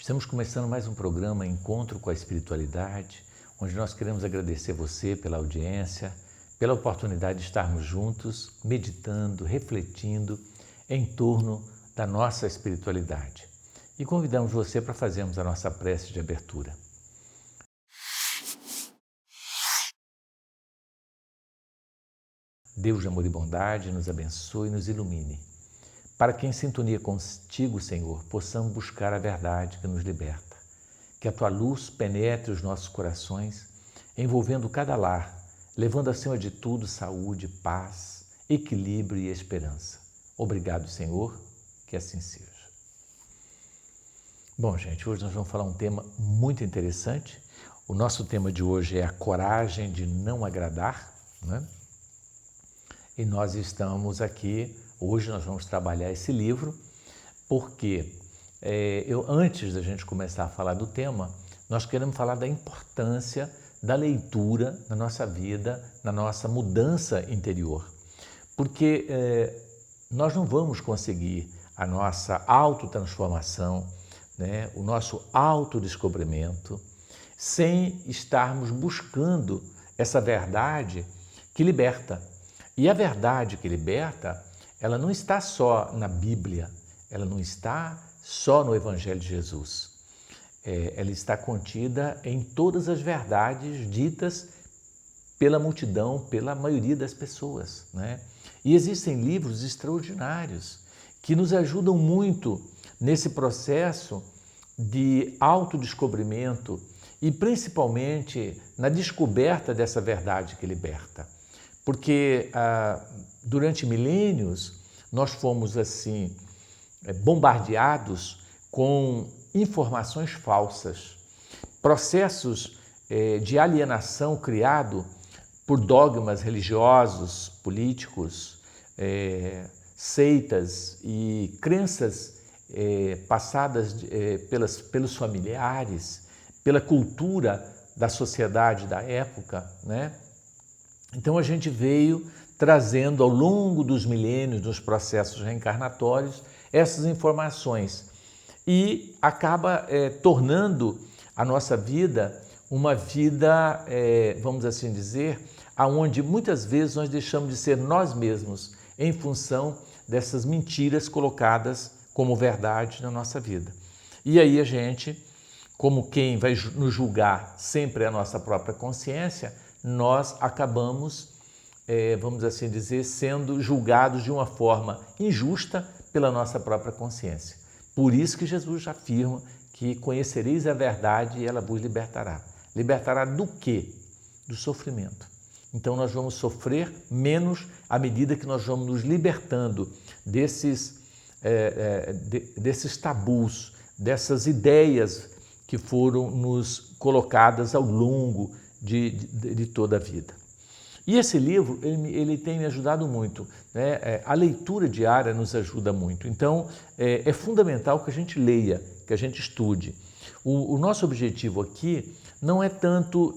Estamos começando mais um programa Encontro com a Espiritualidade, onde nós queremos agradecer você pela audiência, pela oportunidade de estarmos juntos, meditando, refletindo em torno da nossa espiritualidade. E convidamos você para fazermos a nossa prece de abertura. Deus de amor e bondade, nos abençoe e nos ilumine. Para que em sintonia contigo, Senhor, possamos buscar a verdade que nos liberta. Que a Tua luz penetre os nossos corações, envolvendo cada lar, levando acima de tudo saúde, paz, equilíbrio e esperança. Obrigado, Senhor, que assim seja. Bom, gente, hoje nós vamos falar um tema muito interessante. O nosso tema de hoje é a coragem de não agradar, né? E nós estamos aqui, hoje nós vamos trabalhar esse livro, porque antes da gente começar a falar do tema, nós queremos falar da importância da leitura na nossa vida, na nossa mudança interior. Porque nós não vamos conseguir a nossa autotransformação, né, o nosso autodescobrimento, sem estarmos buscando essa verdade que liberta. E a verdade que liberta, ela não está só na Bíblia, ela não está só no Evangelho de Jesus. Ela está contida em todas as verdades ditas pela multidão, pela maioria das pessoas, né? E existem livros extraordinários que nos ajudam muito nesse processo de autodescobrimento e principalmente na descoberta dessa verdade que liberta. Porque durante milênios nós fomos assim bombardeados com informações falsas, processos de alienação criado por dogmas religiosos, políticos, seitas e crenças passadas pelos familiares, pela cultura da sociedade da época, né? Então a gente veio trazendo ao longo dos milênios, dos processos reencarnatórios, essas informações e acaba tornando a nossa vida uma vida, vamos assim dizer, aonde muitas vezes nós deixamos de ser nós mesmos em função dessas mentiras colocadas como verdade na nossa vida. E aí a gente, como quem vai nos julgar sempre é a nossa própria consciência, nós acabamos, vamos assim dizer, sendo julgados de uma forma injusta pela nossa própria consciência. Por isso que Jesus afirma que conhecereis a verdade e ela vos libertará. Libertará do quê? Do sofrimento. Então nós vamos sofrer menos à medida que nós vamos nos libertando desses tabus, dessas ideias que foram nos colocadas ao longo de toda a vida. E esse livro, ele tem me ajudado muito, né? A leitura diária nos ajuda muito. Então, é fundamental que a gente leia, que a gente estude. O nosso objetivo aqui não é tanto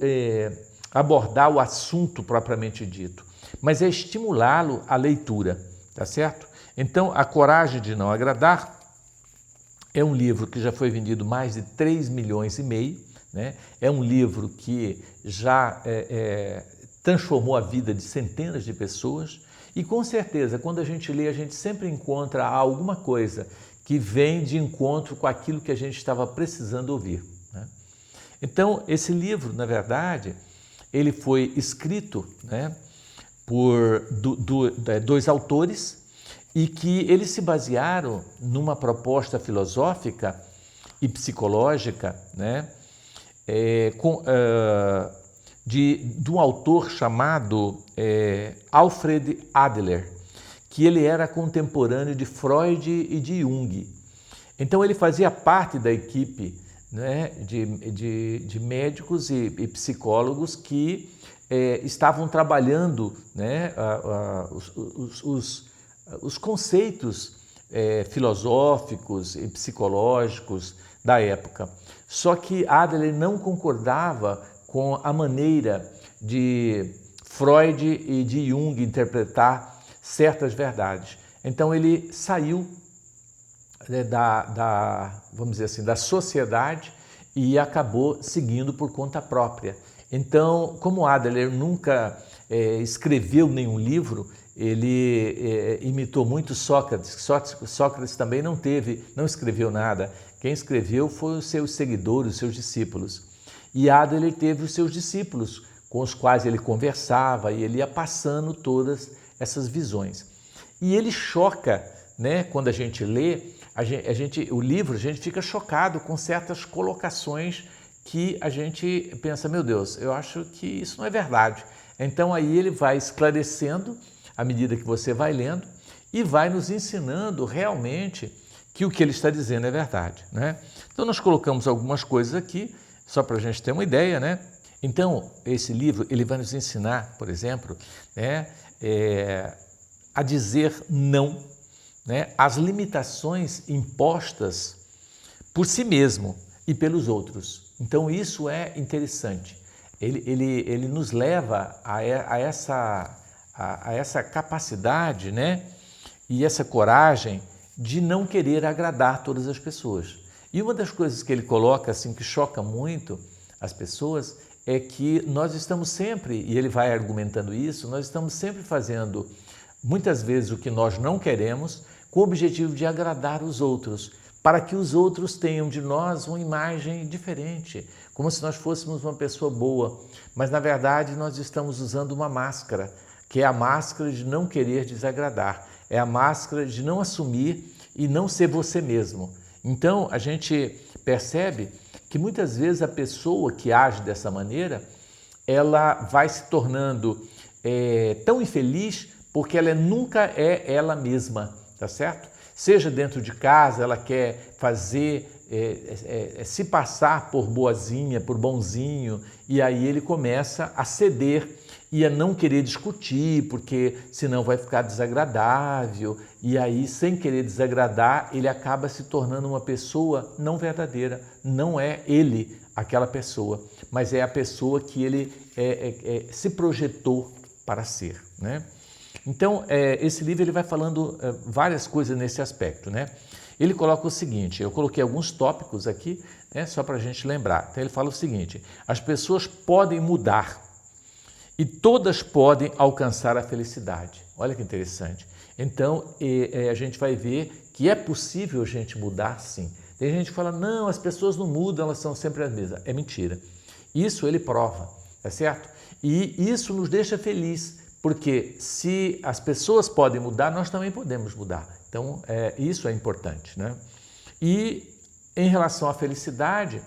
abordar o assunto propriamente dito, mas é estimulá-lo à leitura, tá certo? Então, A Coragem de Não Agradar é um livro que já foi vendido mais de 3,5 milhões, né? É um livro que já transformou a vida de centenas de pessoas e com certeza quando a gente lê a gente sempre encontra alguma coisa que vem de encontro com aquilo que a gente estava precisando ouvir, né? Então esse livro, na verdade, ele foi escrito, né, por dois autores e que eles se basearam numa proposta filosófica e psicológica, né, de um autor chamado Alfred Adler, que ele era contemporâneo de Freud e de Jung. Então ele fazia parte da equipe, né, de médicos e psicólogos que estavam trabalhando, né, os conceitos filosóficos e psicológicos da época. Só que Adler não concordava com a maneira de Freud e de Jung interpretar certas verdades. Então ele saiu vamos dizer assim, da sociedade e acabou seguindo por conta própria. Então, como Adler nunca escreveu nenhum livro, ele imitou muito Sócrates. Sócrates também não escreveu nada. Quem escreveu foi os seus seguidores, os seus discípulos. E Adler teve os seus discípulos, com os quais ele conversava e ele ia passando todas essas visões. E ele choca, né? Quando a gente lê, o livro, a gente fica chocado com certas colocações que a gente pensa, meu Deus, eu acho que isso não é verdade. Então aí ele vai esclarecendo à medida que você vai lendo e vai nos ensinando realmente que o que ele está dizendo é verdade, né? Então nós colocamos algumas coisas aqui, só para a gente ter uma ideia, né? Então esse livro ele vai nos ensinar, por exemplo, né, a dizer não, né, às limitações impostas por si mesmo e pelos outros. Então isso é interessante. Ele nos leva a essa capacidade, né, e essa coragem de não querer agradar todas as pessoas. E uma das coisas que ele coloca assim que choca muito as pessoas é que nós estamos sempre, e ele vai argumentando isso, nós estamos sempre fazendo muitas vezes o que nós não queremos com o objetivo de agradar os outros, para que os outros tenham de nós uma imagem diferente, como se nós fôssemos uma pessoa boa. Mas, na verdade, nós estamos usando uma máscara, que é a máscara de não querer desagradar, é a máscara de não assumir e não ser você mesmo. Então, a gente percebe que muitas vezes a pessoa que age dessa maneira, ela vai se tornando tão infeliz porque ela nunca é ela mesma, tá certo? Seja dentro de casa, ela quer fazer, se passar por boazinha, por bonzinho, e aí ele começa a ceder e a não querer discutir, porque senão vai ficar desagradável, e aí, sem querer desagradar, ele acaba se tornando uma pessoa não verdadeira, não é ele aquela pessoa, mas é a pessoa que ele se projetou para ser, né? Então, esse livro ele vai falando várias coisas nesse aspecto, né? Ele coloca o seguinte, eu coloquei alguns tópicos aqui, né, só para a gente lembrar. Então, ele fala o seguinte, as pessoas podem mudar e todas podem alcançar a felicidade. Olha que interessante. Então, a gente vai ver que é possível a gente mudar, sim. Tem gente que fala, não, as pessoas não mudam, elas são sempre as mesmas. É mentira. Isso ele prova, tá certo? E isso nos deixa felizes. Porque se as pessoas podem mudar, nós também podemos mudar. Então, isso é importante, né? E em relação à felicidade,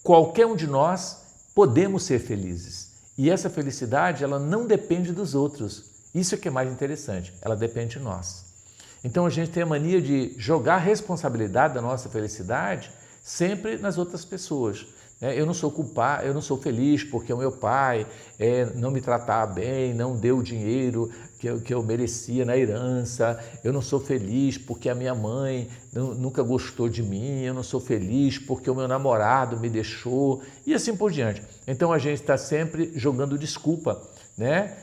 qualquer um de nós podemos ser felizes. E essa felicidade, ela não depende dos outros. Isso é que é mais interessante, ela depende de nós. Então, a gente tem a mania de jogar a responsabilidade da nossa felicidade sempre nas outras pessoas. Eu não sou culpado, eu não sou feliz porque o meu pai não me tratava bem, não deu o dinheiro que eu merecia na herança, eu não sou feliz porque a minha mãe nunca gostou de mim, eu não sou feliz porque o meu namorado me deixou e assim por diante. Então a gente está sempre jogando desculpa, né,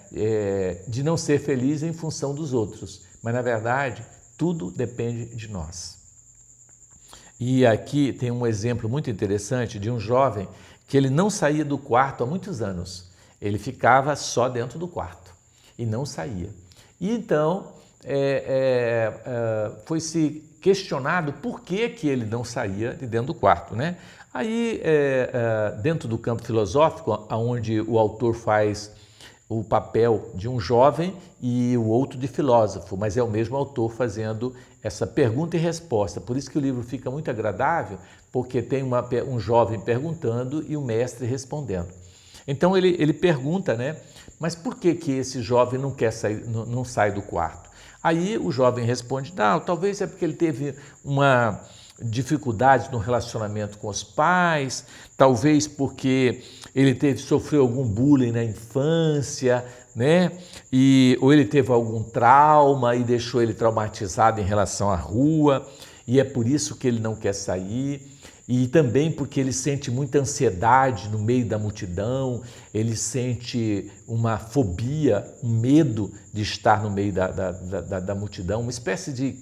de não ser feliz em função dos outros, mas na verdade tudo depende de nós. E aqui tem um exemplo muito interessante de um jovem que ele não saía do quarto há muitos anos. Ele ficava só dentro do quarto e não saía. E então foi-se questionado por que ele não saía de dentro do quarto, né? Aí, dentro do campo filosófico, onde o autor faz o papel de um jovem e o outro de filósofo, mas é o mesmo autor fazendo essa pergunta e resposta. Por isso que o livro fica muito agradável, porque tem um jovem perguntando e o mestre respondendo. Então ele pergunta, né? Mas por que esse jovem não quer sair, não sai do quarto? Aí o jovem responde, não, talvez é porque ele teve uma dificuldade no relacionamento com os pais, talvez porque ele sofreu algum bullying na infância, né? Ou ele teve algum trauma e deixou ele traumatizado em relação à rua, e é por isso que ele não quer sair. e também porque ele sente muita ansiedade no meio da multidão, ele sente uma fobia, um medo de estar no meio da multidão, uma espécie de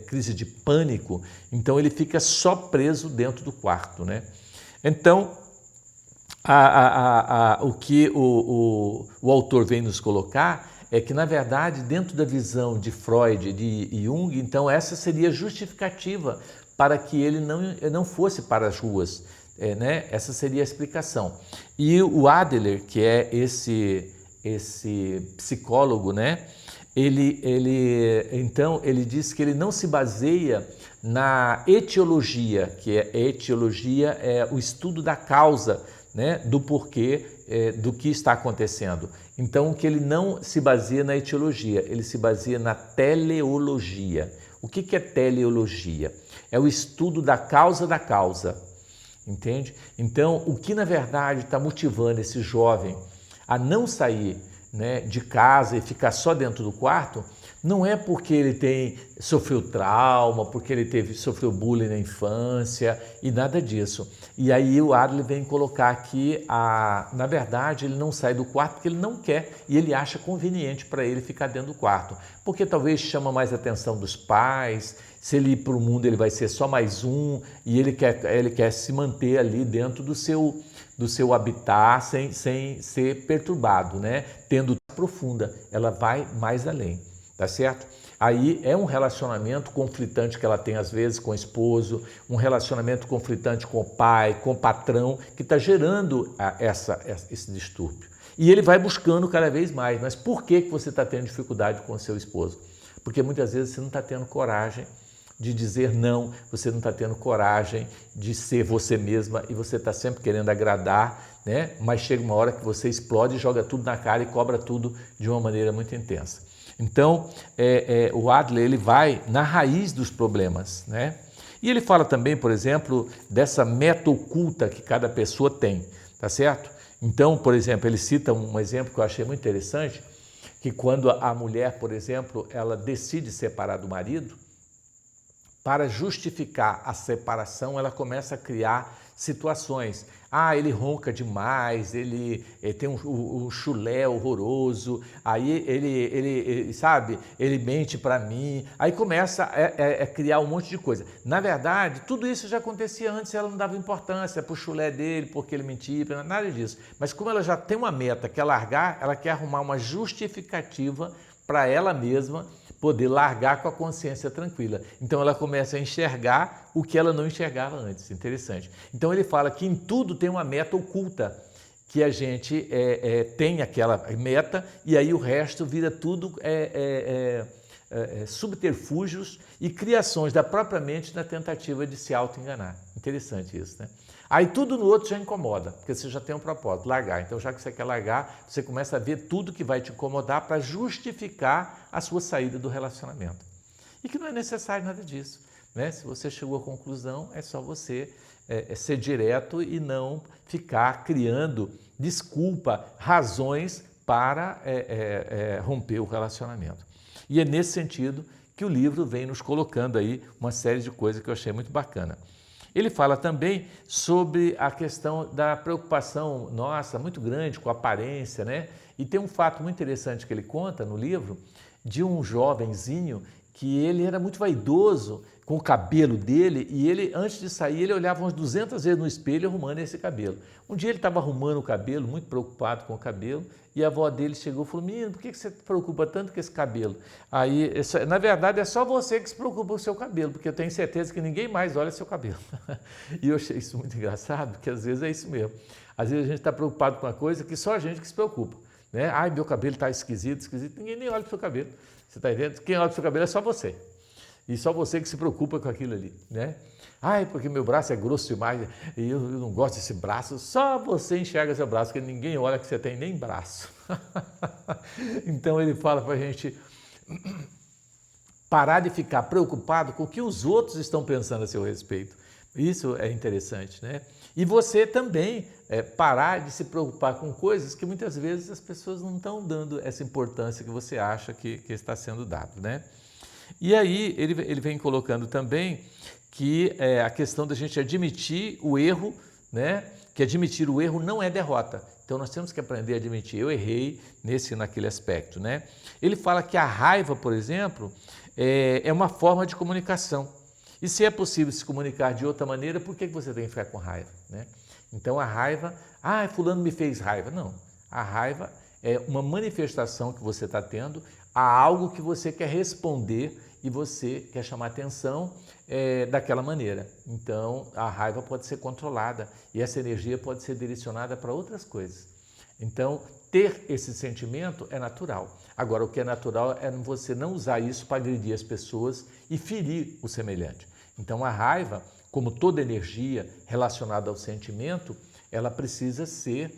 crise de pânico, então ele fica só preso dentro do quarto, né? Então, o que o autor vem nos colocar é que, na verdade, dentro da visão de Freud e de Jung, então essa seria justificativa para que ele não fosse para as ruas, né? Essa seria a explicação. E o Adler, que é esse psicólogo, né? Então ele diz que ele não se baseia na etiologia, que etiologia é o estudo da causa, né, do porquê do que está acontecendo. Então, que ele não se baseia na etiologia, ele se baseia na teleologia. O que é teleologia? É o estudo da causa, entende? Então, o que na verdade está motivando esse jovem a não sair, né, de casa e ficar só dentro do quarto, não é porque ele sofreu trauma, porque ele sofreu bullying na infância e nada disso. E aí o Adler vem colocar aqui, na verdade, ele não sai do quarto porque ele não quer e ele acha conveniente para ele ficar dentro do quarto, porque talvez chama mais a atenção dos pais, se ele ir para o mundo ele vai ser só mais um e ele quer se manter ali dentro do seu habitat sem ser perturbado, né? Tendo profunda, ela vai mais além. Tá certo? Aí é um relacionamento conflitante que ela tem às vezes com o esposo, um relacionamento conflitante com o pai, com o patrão, que está gerando esse distúrbio. E ele vai buscando cada vez mais. Mas por que você está tendo dificuldade com o seu esposo? Porque muitas vezes você não está tendo coragem de dizer não, você não está tendo coragem de ser você mesma e você está sempre querendo agradar, né? Mas chega uma hora que você explode, joga tudo na cara e cobra tudo de uma maneira muito intensa. Então, o Adler ele vai na raiz dos problemas, né? E ele fala também, por exemplo, dessa meta oculta que cada pessoa tem, tá certo? Então, por exemplo, ele cita um exemplo que eu achei muito interessante, que quando a mulher, por exemplo, ela decide separar do marido, para justificar a separação, ela começa a criar situações. Ele ronca demais, ele tem um chulé horroroso, aí ele mente para mim, aí começa a criar um monte de coisa. Na verdade, tudo isso já acontecia antes, ela não dava importância para o chulé dele, porque ele mentia, nada disso. Mas como ela já tem uma meta, quer largar, ela quer arrumar uma justificativa para ela mesma poder largar com a consciência tranquila. Então ela começa a enxergar o que ela não enxergava antes. Interessante. Então ele fala que em tudo tem uma meta oculta, que a gente tem aquela meta e aí o resto vira tudo subterfúgios e criações da própria mente na tentativa de se auto-enganar. Interessante isso, né? Aí tudo no outro já incomoda, porque você já tem um propósito, largar. Então, já que você quer largar, você começa a ver tudo que vai te incomodar para justificar a sua saída do relacionamento. E que não é necessário nada disso, né? Se você chegou à conclusão, é só você ser direto e não ficar criando desculpa, razões para romper o relacionamento. E é nesse sentido que o livro vem nos colocando aí uma série de coisas que eu achei muito bacana. Ele fala também sobre a questão da preocupação nossa muito grande com a aparência, né? E tem um fato muito interessante que ele conta no livro de um jovenzinho que ele era muito vaidoso com o cabelo dele e ele, antes de sair, ele olhava umas 200 vezes no espelho arrumando esse cabelo. Um dia ele estava arrumando o cabelo, muito preocupado com o cabelo, e a avó dele chegou e falou: menino, por que você se preocupa tanto com esse cabelo? Aí, na verdade, é só você que se preocupa com o seu cabelo, porque eu tenho certeza que ninguém mais olha seu cabelo. E eu achei isso muito engraçado, porque às vezes é isso mesmo. Às vezes a gente está preocupado com uma coisa que só a gente que se preocupa, né? Meu cabelo está esquisito, ninguém nem olha para o seu cabelo. Você está entendendo? Quem olha para o seu cabelo é só você. E só você que se preocupa com aquilo ali, né? Porque meu braço é grosso demais e eu não gosto desse braço. Só você enxerga seu braço, porque ninguém olha que você tem nem braço. Então ele fala para a gente parar de ficar preocupado com o que os outros estão pensando a seu respeito. Isso é interessante, né? E você também parar de se preocupar com coisas que muitas vezes as pessoas não estão dando essa importância que você acha que está sendo dado, né? E aí ele vem colocando também que é a questão da gente admitir o erro, né? Que admitir o erro não é derrota. Então nós temos que aprender a admitir, eu errei nesse e naquele aspecto, né? Ele fala que a raiva, por exemplo, é uma forma de comunicação. E se é possível se comunicar de outra maneira, por que você tem que ficar com raiva, né? Então a raiva, fulano me fez raiva. Não, a raiva é uma manifestação que você está tendo a algo que você quer responder e você quer chamar atenção daquela maneira. Então a raiva pode ser controlada e essa energia pode ser direcionada para outras coisas. Então ter esse sentimento é natural. Agora o que é natural é você não usar isso para agredir as pessoas e ferir o semelhante. Então a raiva, como toda energia relacionada ao sentimento, ela precisa ser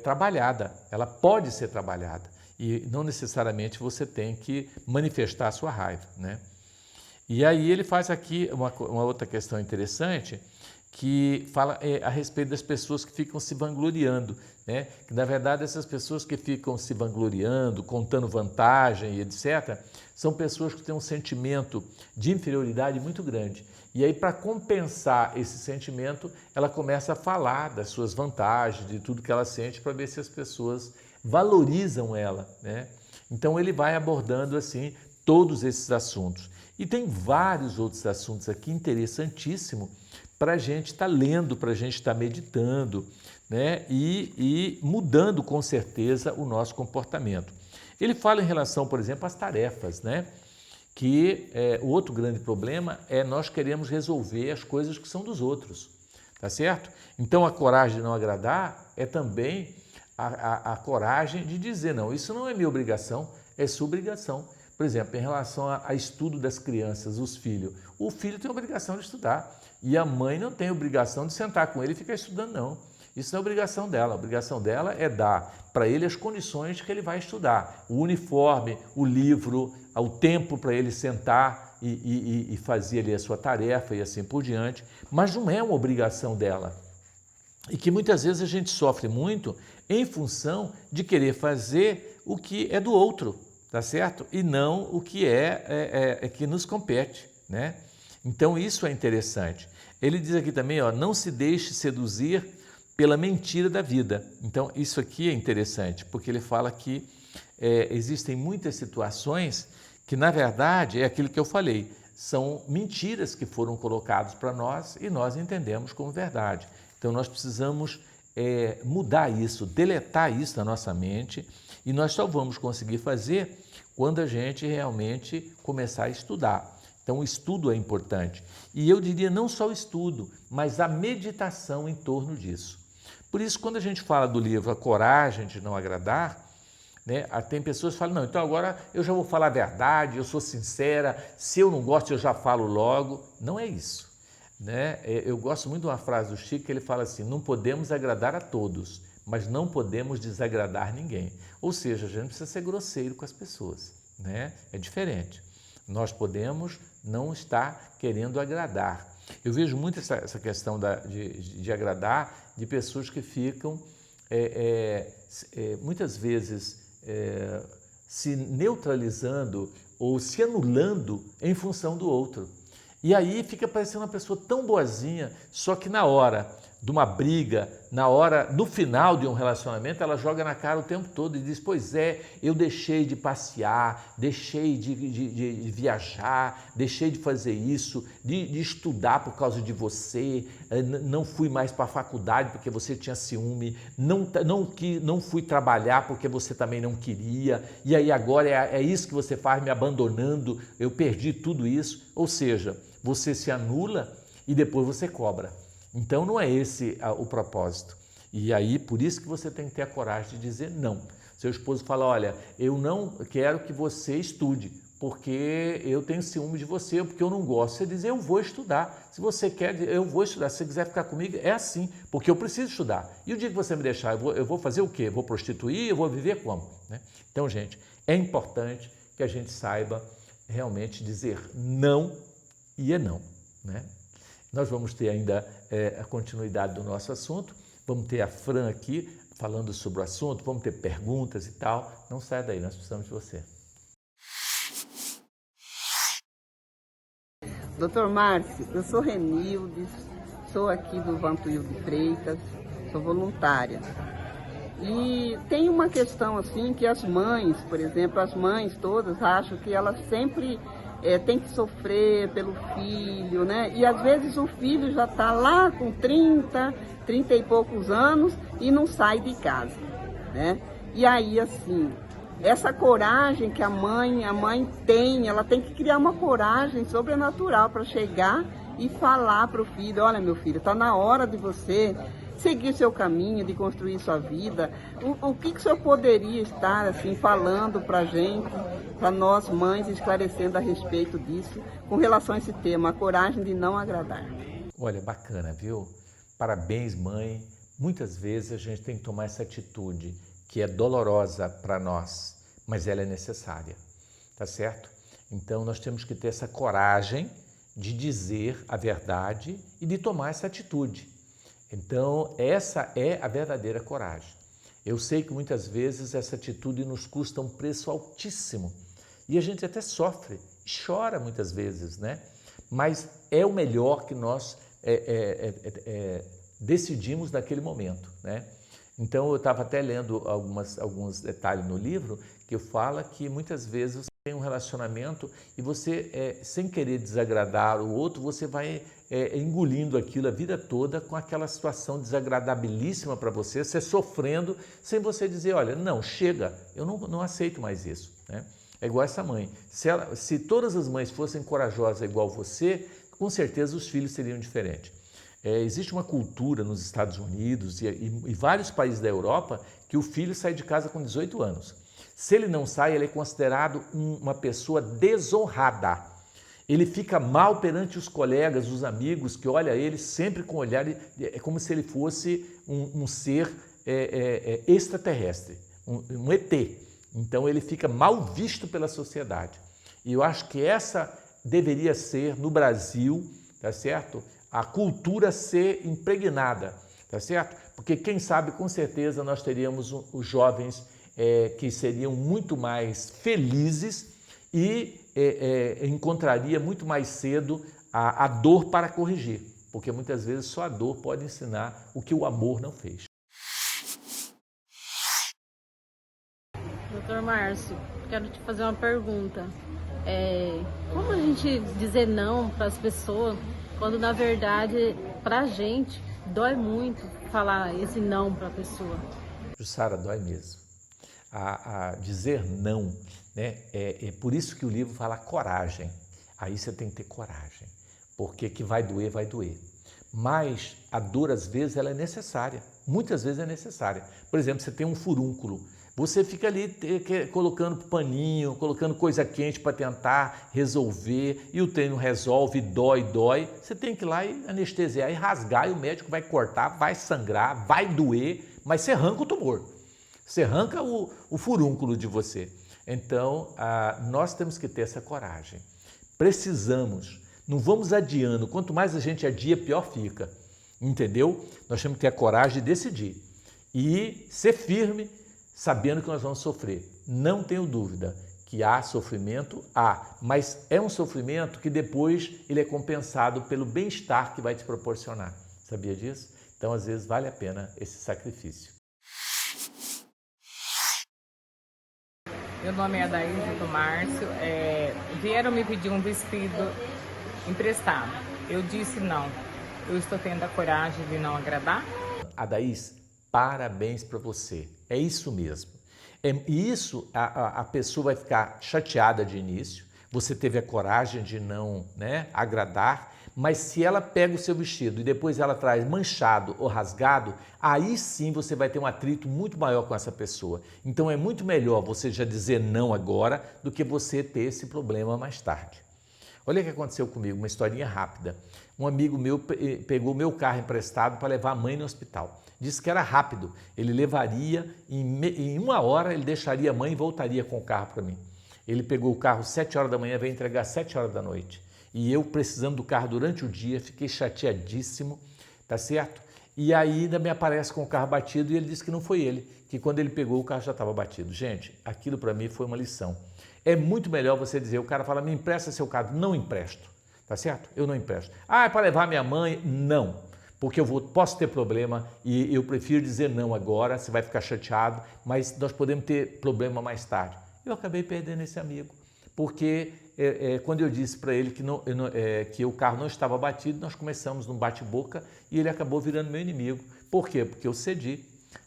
trabalhada, ela pode ser trabalhada e não necessariamente você tem que manifestar a sua raiva, né? E aí ele faz aqui uma outra questão interessante que fala a respeito das pessoas que ficam se vangloriando, né? Que na verdade essas pessoas que ficam se vangloriando, contando vantagem e etc., são pessoas que têm um sentimento de inferioridade muito grande. E aí, para compensar esse sentimento, ela começa a falar das suas vantagens, de tudo que ela sente, para ver se as pessoas valorizam ela, né? Então ele vai abordando assim todos esses assuntos. E tem vários outros assuntos aqui interessantíssimos para a gente estar lendo, para a gente estar meditando, né? E mudando com certeza o nosso comportamento. Ele fala em relação, por exemplo, às tarefas, né? Que o outro grande problema é nós queremos resolver as coisas que são dos outros, tá certo? Então a coragem de não agradar é também a coragem de dizer, não, isso não é minha obrigação, é sua obrigação. Por exemplo, em relação a estudo das crianças, os filhos, o filho tem a obrigação de estudar e a mãe não tem a obrigação de sentar com ele e ficar estudando, não. Isso não é obrigação dela. A obrigação dela é dar para ele as condições que ele vai estudar. O uniforme, o livro, o tempo para ele sentar e fazer ali a sua tarefa e assim por diante. Mas não é uma obrigação dela. E que muitas vezes a gente sofre muito em função de querer fazer o que é do outro, tá certo? E não o que que nos compete, né? Então isso é interessante. Ele diz aqui também, não se deixe seduzir pela mentira da vida. Então, isso aqui é interessante, porque ele fala que existem muitas situações que, na verdade, é aquilo que eu falei, são mentiras que foram colocadas para nós e nós entendemos como verdade. Então, nós precisamos mudar isso, deletar isso da nossa mente e nós só vamos conseguir fazer quando a gente realmente começar a estudar. Então, o estudo é importante. E eu diria não só o estudo, mas a meditação em torno disso. Por isso, quando a gente fala do livro A Coragem de Não Agradar, né, tem pessoas que falam, não, então agora eu já vou falar a verdade, eu sou sincera, se eu não gosto eu já falo logo. Não é isso, né? Eu gosto muito de uma frase do Chico que ele fala assim, não podemos agradar a todos, mas não podemos desagradar ninguém. Ou seja, a gente precisa ser grosseiro com as pessoas, né? É diferente. Nós podemos não estar querendo agradar. Eu vejo muito essa questão de agradar de pessoas que ficam, muitas vezes, se neutralizando ou se anulando em função do outro. E aí fica parecendo uma pessoa tão boazinha, só que na hora de uma briga, no final de um relacionamento, ela joga na cara o tempo todo e diz, pois eu deixei de passear, deixei de viajar, deixei de fazer isso, de estudar por causa de você, não fui mais para a faculdade porque você tinha ciúme, não fui trabalhar porque você também não queria, e aí agora é isso que você faz me abandonando, eu perdi tudo isso. Ou seja, você se anula e depois você cobra. Então não é esse o propósito. E aí por isso que você tem que ter a coragem de dizer não. Seu esposo fala, olha, eu não quero que você estude, porque eu tenho ciúme de você, porque eu não gosto. Você diz, eu vou estudar. Se você quer, eu vou estudar. Se você quiser ficar comigo, é assim, porque eu preciso estudar. E o dia que você me deixar, eu vou fazer o quê? Eu vou prostituir? Eu vou viver como? Né? Então, gente, é importante que a gente saiba realmente dizer não e é não, né? Nós vamos ter ainda a continuidade do nosso assunto, vamos ter a Fran aqui falando sobre o assunto, vamos ter perguntas e tal. Não saia daí, nós precisamos de você. Doutor Márcio, eu sou Renildes, sou aqui do Vantuil de Freitas, sou voluntária. E tem uma questão assim que as mães, por exemplo, as mães todas acham que elas sempre têm que sofrer pelo filho, né? E às vezes o filho já está lá com 30 e poucos anos e não sai de casa, né? E aí assim, essa coragem que a mãe tem, ela tem que criar uma coragem sobrenatural para chegar e falar para o filho, olha meu filho, está na hora de você seguir seu caminho, de construir sua vida. O que o senhor poderia estar assim falando para a gente, para nós mães, esclarecendo a respeito disso, com relação a esse tema, a coragem de não agradar? Olha, bacana, viu? Parabéns, mãe. Muitas vezes a gente tem que tomar essa atitude que é dolorosa para nós, mas ela é necessária, tá certo? Então nós temos que ter essa coragem de dizer a verdade e de tomar essa atitude. Então essa é a verdadeira coragem. Eu sei que muitas vezes essa atitude nos custa um preço altíssimo e a gente até sofre, chora muitas vezes, né? Mas é o melhor que nós decidimos naquele momento, né? Então eu estava até lendo alguns detalhes no livro que fala que muitas vezes você tem um relacionamento e você, sem querer desagradar o outro, você vai engolindo aquilo a vida toda com aquela situação desagradabilíssima para você sofrendo, sem você dizer, olha, não, chega, eu não aceito mais isso, né? É igual essa mãe. Se todas as mães fossem corajosas igual você, com certeza os filhos seriam diferentes. Existe uma cultura nos Estados Unidos e vários países da Europa que o filho sai de casa com 18 anos. Se ele não sai, ele é considerado uma pessoa desonrada. Ele fica mal perante os colegas, os amigos, que olha ele sempre com olhar, é como se ele fosse um ser extraterrestre, um ET. Então ele fica mal visto pela sociedade. E eu acho que essa deveria ser, no Brasil, tá certo? A cultura ser impregnada, tá certo? Porque quem sabe, com certeza, nós teríamos os jovens que seriam muito mais felizes e encontraria muito mais cedo a dor para corrigir, porque muitas vezes só a dor pode ensinar o que o amor não fez. Doutor Márcio, quero te fazer uma pergunta. Como a gente dizer não para as pessoas quando na verdade para a gente dói muito falar esse não para a pessoa? Jussara, dói mesmo. A dizer não, né? É por isso que o livro fala coragem. Aí você tem que ter coragem, porque que vai doer, vai doer. Mas a dor às vezes ela é necessária, muitas vezes é necessária. Por exemplo, você tem um furúnculo. Você fica ali colocando paninho, colocando coisa quente para tentar resolver e o trem não resolve, dói. Você tem que ir lá e anestesiar e rasgar e o médico vai cortar, vai sangrar, vai doer, mas você arranca o tumor, você arranca o furúnculo de você. Então, nós temos que ter essa coragem. Precisamos, não vamos adiando, quanto mais a gente adia, pior fica, entendeu? Nós temos que ter a coragem de decidir e ser firme, sabendo que nós vamos sofrer. Não tenho dúvida que há sofrimento, mas é um sofrimento que depois ele é compensado pelo bem-estar que vai te proporcionar. Sabia disso? Então, às vezes, vale a pena esse sacrifício. Meu nome é Adaísa do Márcio. Vieram me pedir um vestido emprestado. Eu disse não. Eu estou tendo a coragem de não agradar. Adaís, parabéns para você. É isso mesmo. E isso a pessoa vai ficar chateada de início. Você teve a coragem de não, né, agradar. Mas se ela pega o seu vestido e depois ela traz manchado ou rasgado, aí sim você vai ter um atrito muito maior com essa pessoa. Então é muito melhor você já dizer não agora do que você ter esse problema mais tarde. Olha o que aconteceu comigo, uma historinha rápida. Um amigo meu pegou meu carro emprestado para levar a mãe no hospital. Disse que era rápido, ele levaria, em 1 hora ele deixaria a mãe e voltaria com o carro para mim. Ele pegou o carro 7 horas da manhã, veio entregar às 7 horas da noite. E eu, precisando do carro durante o dia, fiquei chateadíssimo, tá certo? E aí ainda me aparece com o carro batido e ele disse que não foi ele, que quando ele pegou o carro já estava batido. Gente, aquilo para mim foi uma lição. É muito melhor você dizer, o cara fala, me empresta seu carro, não empresto. tá certo? Eu não empresto. Ah, é para levar minha mãe? Não, porque posso ter problema e eu prefiro dizer não agora, você vai ficar chateado, mas nós podemos ter problema mais tarde. Eu acabei perdendo esse amigo, porque quando eu disse para ele que o carro não estava batido, nós começamos num bate-boca e ele acabou virando meu inimigo. Por quê? Porque eu cedi.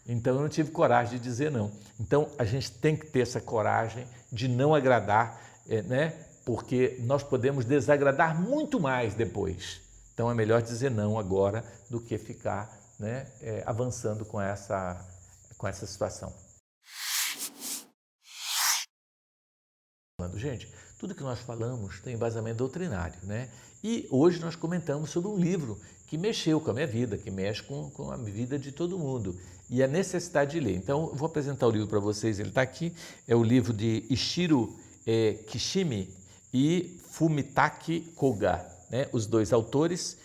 Então eu não tive coragem de dizer não. Então a gente tem que ter essa coragem de não agradar, né? Porque nós podemos desagradar muito mais depois. Então é melhor dizer não agora do que ficar, né, avançando com essa situação. Gente, tudo que nós falamos tem embasamento doutrinário, né? E hoje nós comentamos sobre um livro que mexeu com a minha vida, que mexe com a vida de todo mundo e a necessidade de ler. Então, eu vou apresentar o livro para vocês, ele está aqui, é o livro de Ishiro Kishimi e Fumitaki Koga, né? Os dois autores,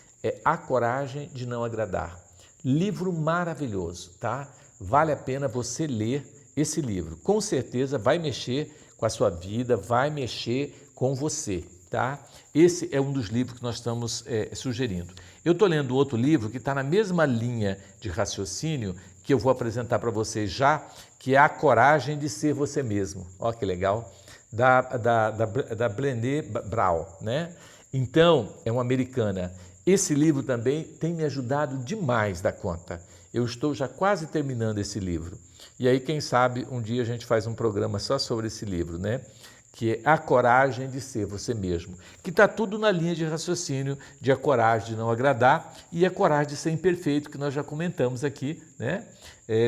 A Coragem de Não Agradar. Livro maravilhoso, tá? Vale a pena você ler esse livro, com certeza vai mexer com a sua vida, vai mexer com você, tá? Esse é um dos livros que nós estamos sugerindo. Eu estou lendo outro livro que está na mesma linha de raciocínio que eu vou apresentar para vocês já, que é A Coragem de Ser Você Mesmo. Olha que legal, da Brené Brown, né? Então, é uma americana. Esse livro também tem me ajudado demais da conta. Eu estou já quase terminando esse livro. E aí, quem sabe, um dia a gente faz um programa só sobre esse livro, né? Que é A Coragem de Ser Você Mesmo, que está tudo na linha de raciocínio de a coragem de não agradar e a coragem de ser imperfeito, que nós já comentamos aqui, né?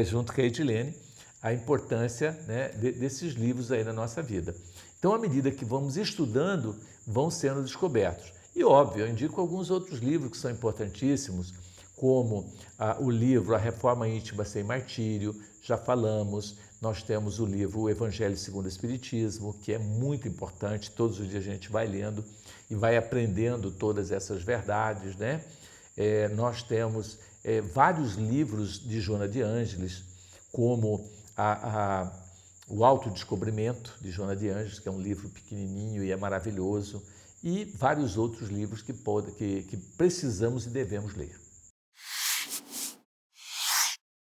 Junto com a Edilene, a importância, né, desses livros aí na nossa vida. Então, à medida que vamos estudando, vão sendo descobertos. E, óbvio, eu indico alguns outros livros que são importantíssimos, como o livro A Reforma Íntima Sem Martírio, já falamos. Nós temos o livro O Evangelho segundo o Espiritismo, que é muito importante, todos os dias a gente vai lendo e vai aprendendo todas essas verdades, né? Nós temos vários livros de Joana de Ângeles, como O Autodescobrimento, de Joana de Ângeles, que é um livro pequenininho e é maravilhoso, e vários outros livros que precisamos e devemos ler.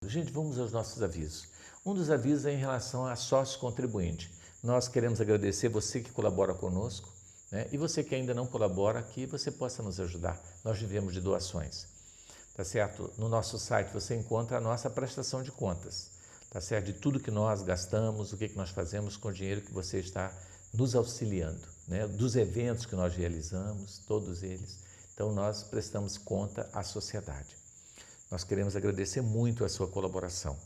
Gente, vamos aos nossos avisos. Um dos avisos é em relação a sócio contribuinte. Nós queremos agradecer você que colabora conosco, né? E você que ainda não colabora, que você possa nos ajudar. Nós vivemos de doações, tá certo? No nosso site você encontra a nossa prestação de contas, tá certo? De tudo que nós gastamos, o que nós fazemos com o dinheiro que você está nos auxiliando, né? Dos eventos que nós realizamos, todos eles. Então, nós prestamos conta à sociedade. Nós queremos agradecer muito a sua colaboração.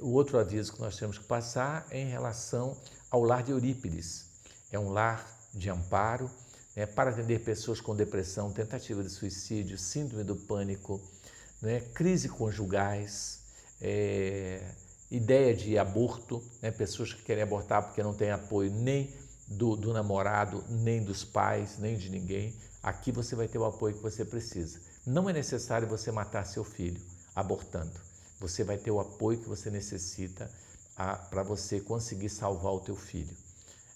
O outro aviso que nós temos que passar é em relação ao Lar de Eurípides. É um lar de amparo, né, para atender pessoas com depressão, tentativa de suicídio, síndrome do pânico, né, crise conjugais, ideia de aborto, né, pessoas que querem abortar porque não têm apoio nem do namorado, nem dos pais, nem de ninguém. Aqui você vai ter o apoio que você precisa. Não é necessário você matar seu filho abortando. Você vai ter o apoio que você necessita para você conseguir salvar o teu filho.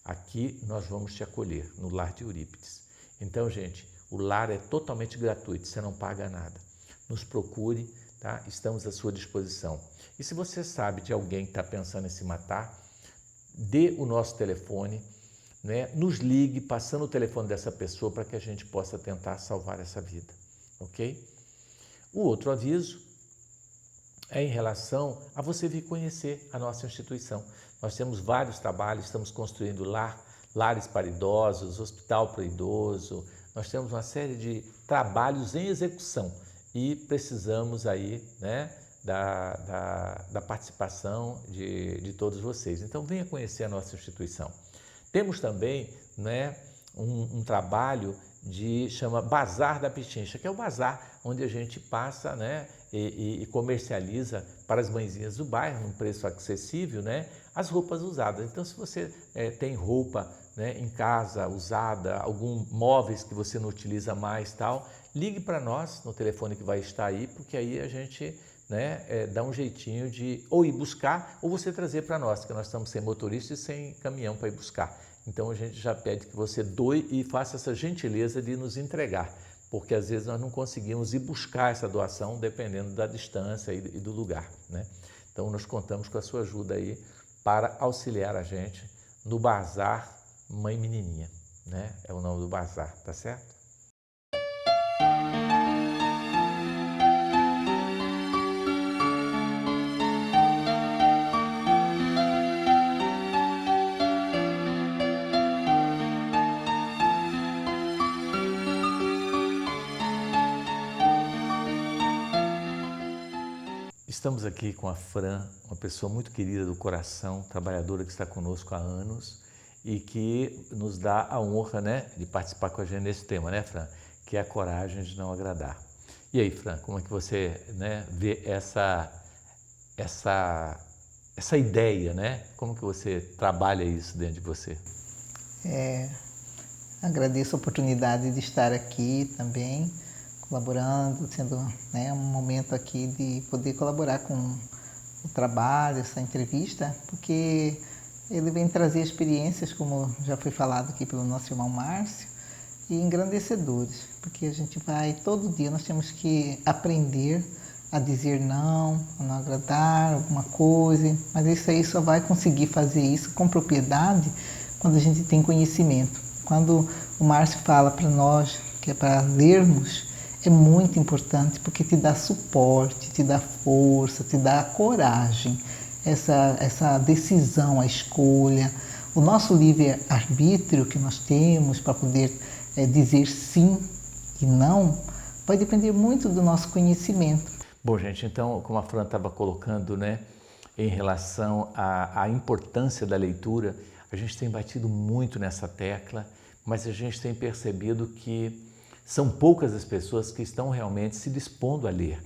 Aqui nós vamos te acolher, no Lar de Eurípides. Então, gente, o lar é totalmente gratuito, você não paga nada. Nos procure, tá? Estamos à sua disposição. E se você sabe de alguém que está pensando em se matar, dê o nosso telefone, né? Nos ligue, passando o telefone dessa pessoa para que a gente possa tentar salvar essa vida. Ok? O outro aviso é em relação a você vir conhecer a nossa instituição. Nós temos vários trabalhos, estamos construindo lares para idosos, hospital para idoso, nós temos uma série de trabalhos em execução e precisamos aí, né, da participação de todos vocês. Então, venha conhecer a nossa instituição. Temos também, né, um trabalho chama Bazar da Pichincha, que é o bazar onde a gente passa, né, e comercializa para as mãezinhas do bairro, num preço acessível, né, as roupas usadas. Então, se você tem roupa, né, em casa usada, algum móveis que você não utiliza mais, tal, ligue para nós no telefone que vai estar aí, porque aí a gente, né, dá um jeitinho de ou ir buscar ou você trazer para nós, que nós estamos sem motorista e sem caminhão para ir buscar. Então a gente já pede que você doe e faça essa gentileza de nos entregar, porque às vezes nós não conseguimos ir buscar essa doação dependendo da distância e do lugar, né? Então nós contamos com a sua ajuda aí para auxiliar a gente no Bazar Mãe Menininha, né? É o nome do bazar, tá certo? Estamos aqui com a Fran, uma pessoa muito querida do coração, trabalhadora que está conosco há anos e que nos dá a honra, né, de participar com a gente nesse tema, né, Fran? Que é a coragem de não agradar. E aí, Fran, como é que você, né, vê essa ideia, né? Como que você trabalha isso dentro de você? Agradeço a oportunidade de estar aqui também, colaborando, sendo, né, um momento aqui de poder colaborar com o trabalho, essa entrevista, porque ele vem trazer experiências, como já foi falado aqui pelo nosso irmão Márcio, e engrandecedores, porque a gente vai, todo dia nós temos que aprender a dizer não, a não agradar alguma coisa, mas isso aí só vai conseguir fazer isso com propriedade quando a gente tem conhecimento. Quando o Márcio fala para nós que é para lermos, é muito importante porque te dá suporte, te dá força, te dá coragem, essa decisão, a escolha, o nosso livre-arbítrio que nós temos para poder dizer sim e não, vai depender muito do nosso conhecimento. Bom, gente, então, como a Fran estava colocando, né, em relação à importância da leitura, a gente tem batido muito nessa tecla, mas a gente tem percebido que são poucas as pessoas que estão realmente se dispondo a ler.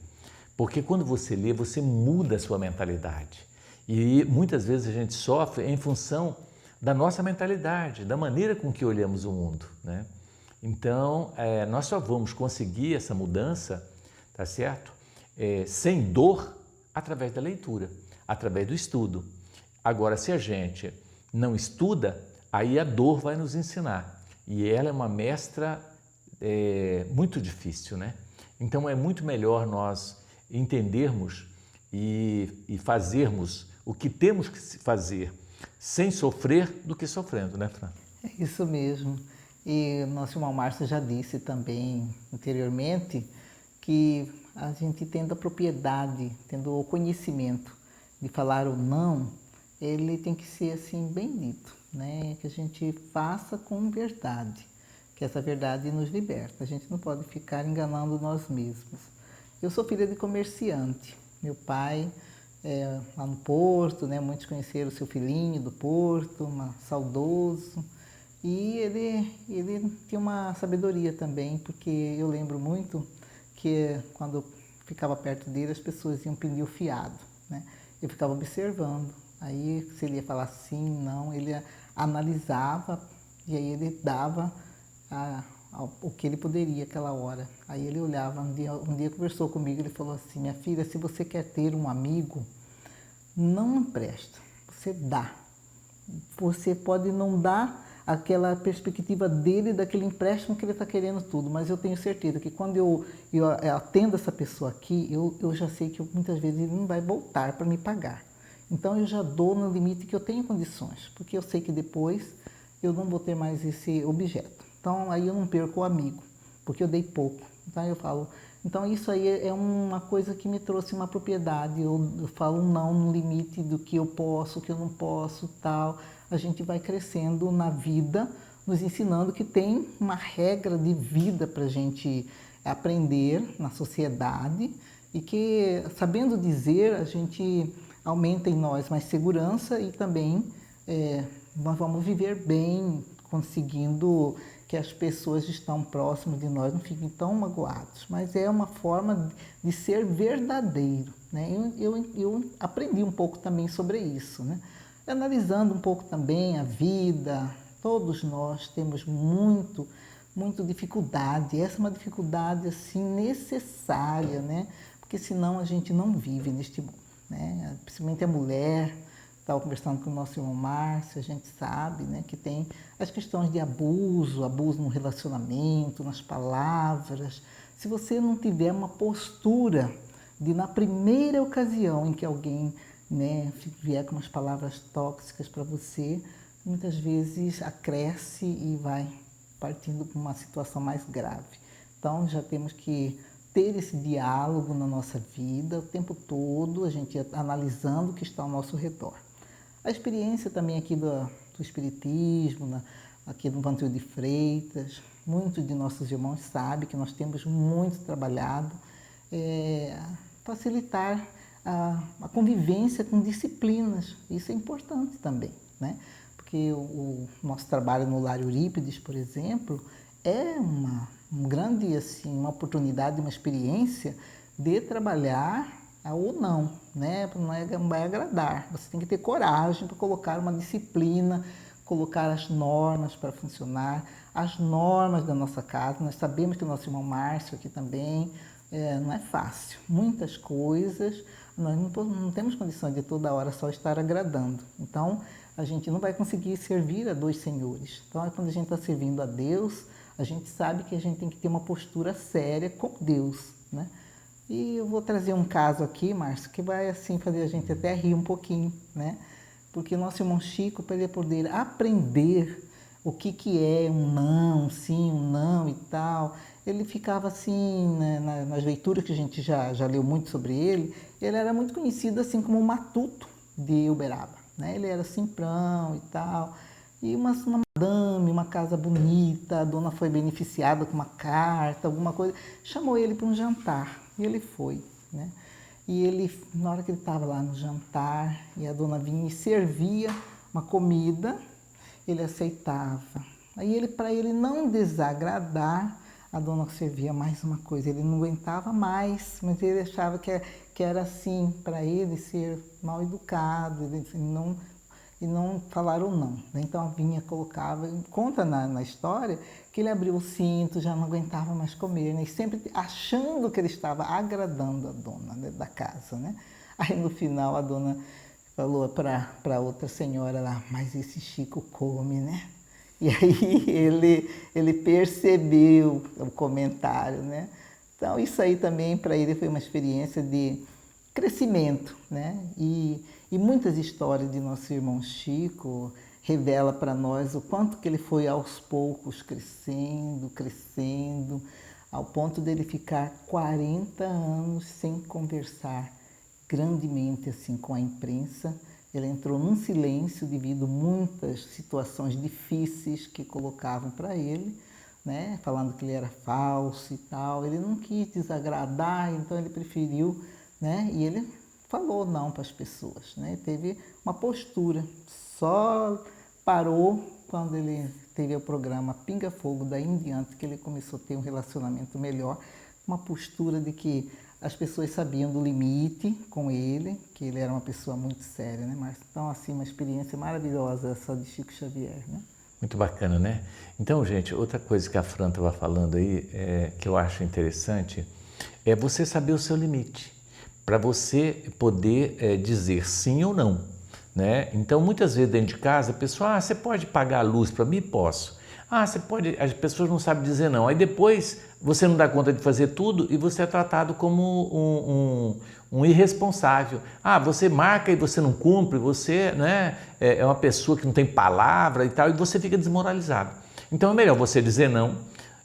Porque quando você lê, você muda a sua mentalidade. E muitas vezes a gente sofre em função da nossa mentalidade, da maneira com que olhamos o mundo, né? Então, nós só vamos conseguir essa mudança, tá certo? Sem dor, através da leitura, através do estudo. Agora, se a gente não estuda, aí a dor vai nos ensinar. E ela é uma mestra muito difícil, né? Então é muito melhor nós entendermos e fazermos o que temos que fazer sem sofrer do que sofrendo, né, Fran? É isso mesmo. E o nosso irmão Márcio já disse também anteriormente que a gente tendo a propriedade, tendo o conhecimento de falar o não, ele tem que ser assim bem dito, né? Que a gente faça com verdade, que essa verdade nos liberta. A gente não pode ficar enganando nós mesmos. Eu sou filha de comerciante. Meu pai, lá no Porto, né, muitos conheceram o seu filhinho do Porto, saudoso. E ele tinha uma sabedoria também, porque eu lembro muito que quando eu ficava perto dele, as pessoas iam pedir o fiado, né? Eu ficava observando. Aí, se ele ia falar sim, não, ele analisava e aí ele dava o que ele poderia aquela hora. Aí ele olhava, um dia conversou comigo, ele falou assim: minha filha, se você quer ter um amigo, não empresta, você dá. Você pode não dar aquela perspectiva dele, daquele empréstimo que ele está querendo tudo, mas eu tenho certeza que quando eu atendo essa pessoa aqui, eu já sei que muitas vezes ele não vai voltar para me pagar. Então eu já dou no limite que eu tenho condições, porque eu sei que depois eu não vou ter mais esse objeto. Então, aí eu não perco o amigo, porque eu dei pouco. Então, eu falo, então isso aí é uma coisa que me trouxe uma propriedade. Eu falo não no limite do que eu posso, o que eu não posso, tal. A gente vai crescendo na vida, nos ensinando que tem uma regra de vida para a gente aprender na sociedade e que, sabendo dizer, a gente aumenta em nós mais segurança e também nós vamos viver bem, conseguindo que as pessoas que estão próximas de nós não fiquem tão magoados, mas é uma forma de ser verdadeiro, né? Eu aprendi um pouco também sobre isso, né? Analisando um pouco também a vida, todos nós temos muito dificuldade, essa é uma dificuldade assim necessária, né? Porque senão a gente não vive neste mundo, né? Principalmente a mulher, estava conversando com o nosso irmão Márcio, a gente sabe, né, que tem as questões de abuso no relacionamento, nas palavras. Se você não tiver uma postura de, na primeira ocasião em que alguém, né, vier com umas palavras tóxicas para você, muitas vezes acresce e vai partindo para uma situação mais grave. Então já temos que ter esse diálogo na nossa vida o tempo todo, a gente analisando o que está ao nosso redor. A experiência também aqui do Espiritismo, aqui no Vantuil de Freitas, muitos de nossos irmãos sabem que nós temos muito trabalhado facilitar a convivência com disciplinas. Isso é importante também, né? Porque o nosso trabalho no Lar Eurípides, por exemplo, é uma grande, assim, uma oportunidade, uma experiência de trabalhar ou não, né? Não vai agradar. Você tem que ter coragem para colocar uma disciplina, colocar as normas para funcionar, as normas da nossa casa. Nós sabemos que o nosso irmão Márcio aqui também não é fácil. Muitas coisas, nós não temos condições de toda hora só estar agradando. Então, a gente não vai conseguir servir a dois senhores. Então, quando a gente está servindo a Deus, a gente sabe que a gente tem que ter uma postura séria com Deus, né? E eu vou trazer um caso aqui, Márcio, que vai assim fazer a gente até rir um pouquinho, né? Porque o nosso irmão Chico, para ele poder aprender o que é um não, um sim, um não e tal, ele ficava assim, né, nas leituras que a gente já leu muito sobre ele era muito conhecido assim como o matuto de Uberaba, né? Ele era simprão e tal, e uma madame, uma casa bonita, a dona foi beneficiada com uma carta, alguma coisa, chamou ele para um jantar. E ele foi, né? E ele, na hora que ele estava lá no jantar, e a dona vinha e servia uma comida, ele aceitava. Aí, para ele não desagradar, a dona servia mais uma coisa. Ele não aguentava mais, mas ele achava que era assim, para ele ser mal educado, e não falaram não. Então, vinha, colocava, conta na história que ele abriu o cinto, já não aguentava mais comer, né? E sempre achando que ele estava agradando a dona, né, da casa, né? Aí, no final, a dona falou para outra senhora lá, mas esse Chico come, né? E aí ele percebeu o comentário, né? Então, isso aí também para ele foi uma experiência de crescimento, né? E muitas histórias de nosso irmão Chico revela para nós o quanto que ele foi aos poucos crescendo, ao ponto dele ficar 40 anos sem conversar grandemente assim com a imprensa. Ele entrou num silêncio devido a muitas situações difíceis que colocavam para ele, né? Falando que ele era falso e tal. Ele não quis desagradar, então ele preferiu, né? E ele falou não para as pessoas, né? Teve uma postura, só parou quando ele teve o programa Pinga Fogo, daí em diante que ele começou a ter um relacionamento melhor, uma postura de que as pessoas sabiam do limite com ele, que ele era uma pessoa muito séria, né, Márcio? Então, assim, uma experiência maravilhosa essa de Chico Xavier, né? Muito bacana, né? Então, gente, outra coisa que a Fran estava falando aí, que eu acho interessante, é você saber o seu limite, para você poder dizer sim ou não, né? Então, muitas vezes dentro de casa, a pessoa, você pode pagar a luz para mim? Posso. Você pode, as pessoas não sabem dizer não. Aí depois você não dá conta de fazer tudo e você é tratado como um irresponsável. Você marca e você não cumpre, você, né, é uma pessoa que não tem palavra e tal, e você fica desmoralizado. Então é melhor você dizer não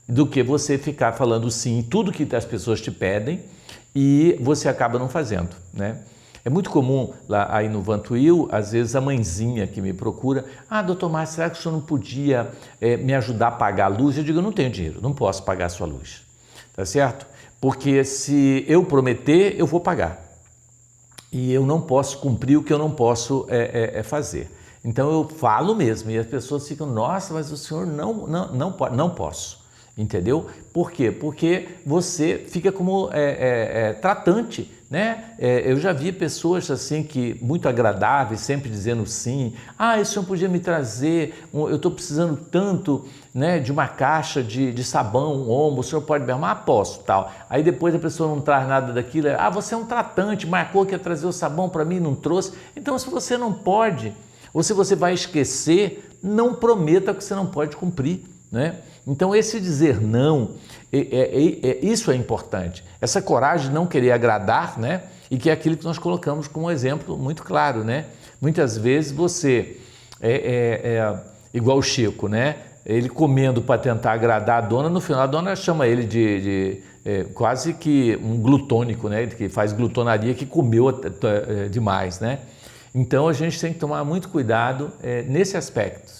do que você ficar falando sim em tudo que as pessoas te pedem e você acaba não fazendo, né? É muito comum lá aí no Vantuil, às vezes a mãezinha que me procura, doutor Márcio, será que o senhor não podia me ajudar a pagar a luz? Eu digo, eu não tenho dinheiro, não posso pagar a sua luz, tá certo? Porque se eu prometer, eu vou pagar. E eu não posso cumprir o que eu não posso fazer. Então eu falo mesmo e as pessoas ficam, nossa, mas o senhor não pode, não posso. entendeu? Por quê? Porque você fica como tratante, né? Eu já vi pessoas assim que muito agradáveis, sempre dizendo sim. Ah, esse senhor podia me trazer, eu estou precisando tanto, né, de uma caixa de sabão, um omo, o senhor pode me arrumar? Posso, tal. Aí depois a pessoa não traz nada daquilo, você é um tratante, marcou que ia trazer o sabão para mim, não trouxe. Então, se você não pode, ou se você vai esquecer, não prometa que você não pode cumprir, né? Então, esse dizer não, isso é importante. Essa coragem de não querer agradar, né? E que é aquilo que nós colocamos como um exemplo muito claro, né? Muitas vezes você igual o Chico, né? Ele comendo para tentar agradar a dona, no final a dona chama ele de quase que um glutônico, né? Que faz glutonaria, que comeu demais, né? Então, a gente tem que tomar muito cuidado nesse aspecto,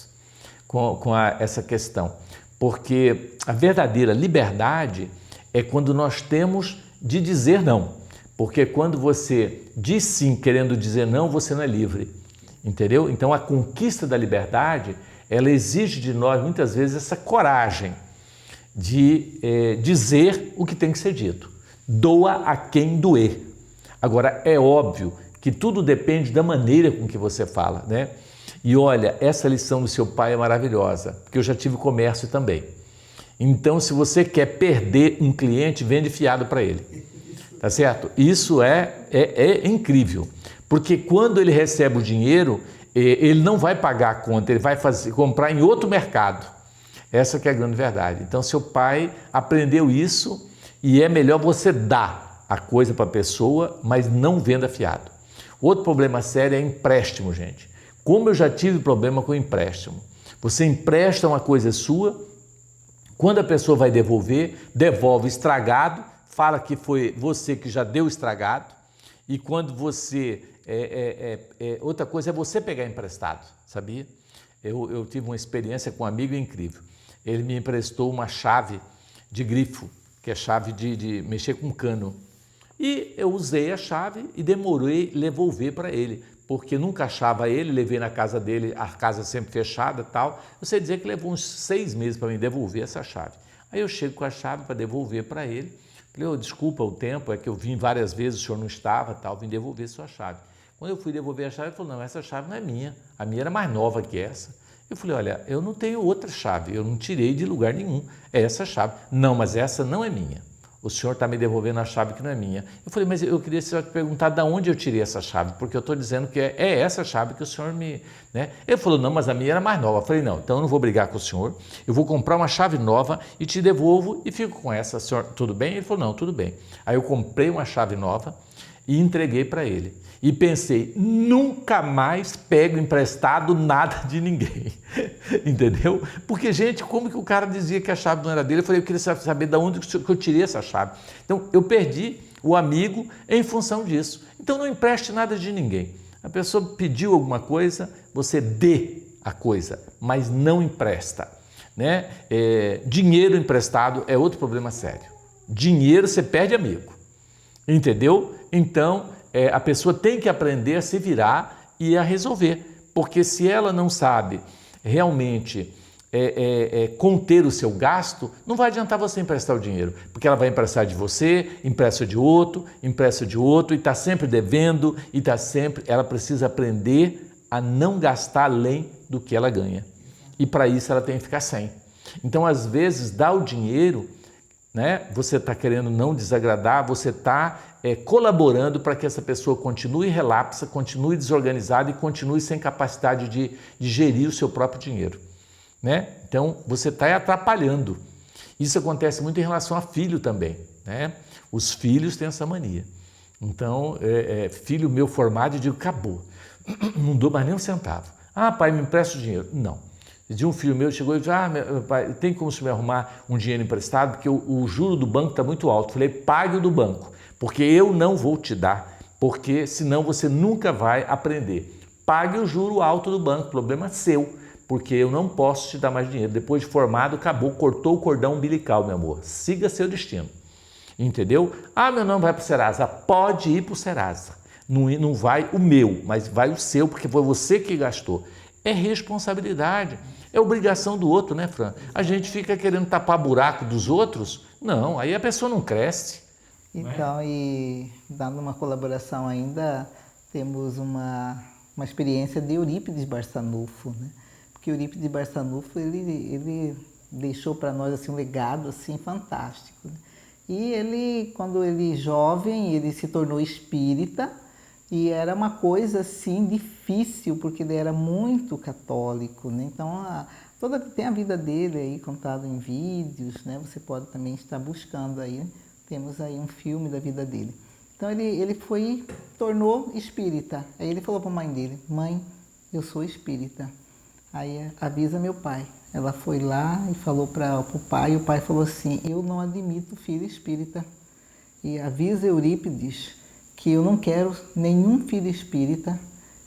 com essa questão. Porque a verdadeira liberdade é quando nós temos de dizer não. Porque quando você diz sim querendo dizer não, você não é livre, entendeu? Então a conquista da liberdade, ela exige de nós muitas vezes essa coragem de dizer o que tem que ser dito. Doa a quem doer. Agora é óbvio que tudo depende da maneira com que você fala, né? E olha, essa lição do seu pai é maravilhosa, porque eu já tive comércio também. Então, se você quer perder um cliente, vende fiado para ele, tá certo? Isso é incrível, porque quando ele recebe o dinheiro, ele não vai pagar a conta, ele vai comprar em outro mercado. Essa que é a grande verdade. Então, seu pai aprendeu isso e é melhor você dar a coisa para a pessoa, mas não venda fiado. Outro problema sério é empréstimo, gente. Como eu já tive problema com empréstimo. Você empresta uma coisa sua, quando a pessoa vai devolver, devolve estragado, fala que foi você que já deu estragado, e quando você... outra coisa é você pegar emprestado, sabia? Eu tive uma experiência com um amigo incrível. Ele me emprestou uma chave de grifo, que é chave de mexer com cano. E eu usei a chave e demorei devolver para ele, porque nunca achava ele, levei na casa dele, a casa sempre fechada e tal. Eu sei dizer que levou uns 6 meses para me devolver essa chave. Aí eu chego com a chave para devolver para ele. Falei, desculpa o tempo, é que eu vim várias vezes, o senhor não estava, tal, vim devolver sua chave. Quando eu fui devolver a chave, ele falou, não, essa chave não é minha, a minha era mais nova que essa. Eu falei, olha, eu não tenho outra chave, eu não tirei de lugar nenhum, é essa chave. Não, mas essa não é minha. O senhor está me devolvendo a chave que não é minha. Eu falei, mas eu queria te perguntar de onde eu tirei essa chave, porque eu estou dizendo que é essa chave que o senhor me... né? Ele falou, não, mas a minha era mais nova. Eu falei, não, então eu não vou brigar com o senhor, eu vou comprar uma chave nova e te devolvo e fico com essa, senhor, tudo bem? Ele falou, não, tudo bem. Aí eu comprei uma chave nova e entreguei para ele. E pensei, nunca mais pego emprestado nada de ninguém, entendeu? Porque, gente, como que o cara dizia que a chave não era dele? Eu falei, eu queria saber de onde que eu tirei essa chave. Então, eu perdi o amigo em função disso. Então, não empreste nada de ninguém. A pessoa pediu alguma coisa, você dê a coisa, mas não empresta, né? Dinheiro emprestado é outro problema sério. Dinheiro, você perde amigo, entendeu? Então... a pessoa tem que aprender a se virar e a resolver, porque se ela não sabe realmente conter o seu gasto, não vai adiantar você emprestar o dinheiro, porque ela vai emprestar de você, empresta de outro e está sempre devendo e ela precisa aprender a não gastar além do que ela ganha, e para isso ela tem que ficar sem. Então, às vezes, dá o dinheiro, né? Você está querendo não desagradar, você está colaborando para que essa pessoa continue relapsa, continue desorganizada e continue sem capacidade de gerir o seu próprio dinheiro, né? Então, você está atrapalhando. Isso acontece muito em relação a filho também, né? Os filhos têm essa mania. Então, filho meu formado, eu digo, acabou, não dou mais nem um centavo. Ah, pai, me empresta o dinheiro. Não. De um filho meu chegou e disse, meu pai, tem como você me arrumar um dinheiro emprestado, porque o juro do banco está muito alto. Falei, pague o do banco, porque eu não vou te dar, porque senão você nunca vai aprender. Pague o juro alto do banco, problema seu, porque eu não posso te dar mais dinheiro. Depois de formado, acabou, cortou o cordão umbilical, meu amor. Siga seu destino, entendeu? Ah, meu nome vai para o Serasa. Pode ir para o Serasa. Não vai o meu, mas vai o seu, porque foi você que gastou. É responsabilidade. É obrigação do outro, né, Fran? A gente fica querendo tapar buraco dos outros. Não, aí a pessoa não cresce. Então, e dando uma colaboração ainda, temos uma experiência de Eurípides Barçanufo, né? Porque Eurípides Barçanufo, ele deixou para nós assim, um legado assim, fantástico. Né? E ele, quando ele jovem, ele se tornou espírita, e era uma coisa assim difícil, porque ele era muito católico, né? Então, tem a vida dele aí contado em vídeos, né? Você pode também estar buscando aí, temos aí um filme da vida dele. Então, ele tornou espírita. Aí ele falou para a mãe dele: mãe, eu sou espírita. Aí avisa meu pai. Ela foi lá e falou para o pai, e o pai falou assim: eu não admito filho espírita. E avisa Eurípides que eu não quero nenhum filho espírita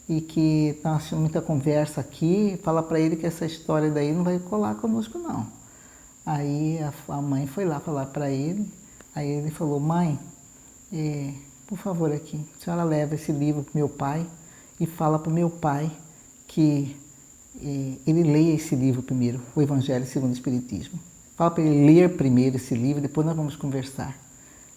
e que está achando muita conversa aqui, fala para ele que essa história daí não vai colar conosco não. Aí a mãe foi lá falar para ele, aí ele falou: mãe, por favor aqui, a senhora leva esse livro para meu pai e fala para o meu pai que ele leia esse livro primeiro, o Evangelho segundo o Espiritismo. Fala para ele ler primeiro esse livro, depois nós vamos conversar.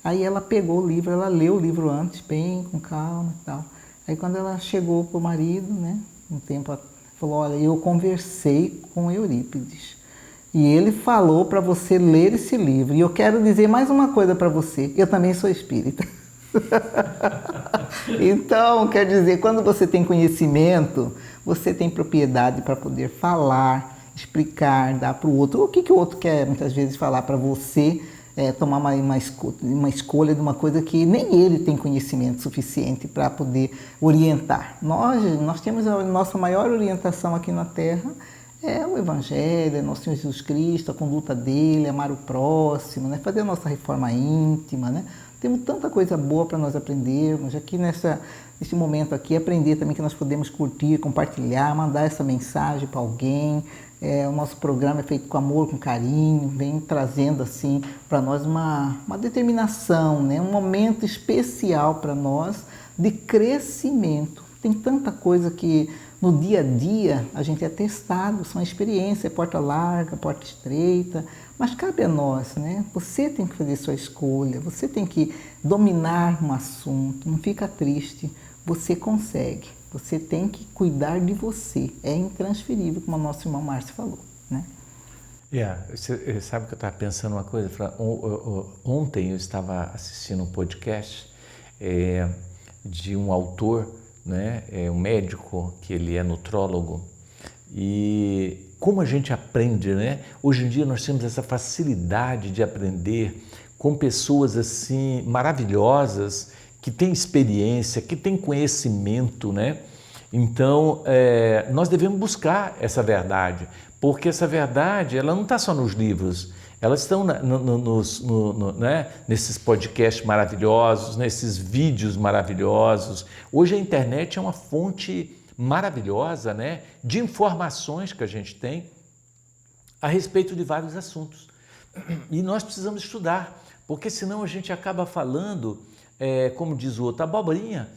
Aí ela pegou o livro, ela leu o livro antes, bem, com calma e tal. Aí quando ela chegou para o marido, né, um tempo, ela falou: olha, eu conversei com Eurípides e ele falou para você ler esse livro. E eu quero dizer mais uma coisa para você, eu também sou espírita. Então, quer dizer, quando você tem conhecimento, você tem propriedade para poder falar, explicar, dar para o outro. O que o outro quer muitas vezes falar para você, tomar uma escolha de uma coisa que nem ele tem conhecimento suficiente para poder orientar. Nós temos a nossa maior orientação aqui na Terra, é o Evangelho, é nosso Senhor Jesus Cristo, a conduta dele, amar o próximo, né? Fazer a nossa reforma íntima, né? Temos tanta coisa boa para nós aprendermos, aqui nesse momento aqui, aprender também que nós podemos curtir, compartilhar, mandar essa mensagem para alguém. O nosso programa é feito com amor, com carinho, vem trazendo assim para nós uma determinação, né? Um momento especial para nós de crescimento. Tem tanta coisa que no dia a dia a gente é testado, são experiências, porta larga, porta estreita, mas cabe a nós, né? Você tem que fazer sua escolha, você tem que dominar um assunto, não fica triste, você consegue. Você tem que cuidar de você, é intransferível, como o nosso irmão Márcio falou, né? Você sabe que eu estava pensando uma coisa, ontem eu estava assistindo um podcast de um autor, né, um médico, que ele é nutrólogo, e como a gente aprende, né? Hoje em dia nós temos essa facilidade de aprender com pessoas assim maravilhosas, que têm experiência, que têm conhecimento, né? Então, nós devemos buscar essa verdade, porque essa verdade ela não está só nos livros, elas estão né, nesses podcasts maravilhosos, nesses vídeos maravilhosos. Hoje a internet é uma fonte maravilhosa, né, de informações que a gente tem a respeito de vários assuntos. E nós precisamos estudar, porque senão a gente acaba falando, como diz o outro, abobrinha,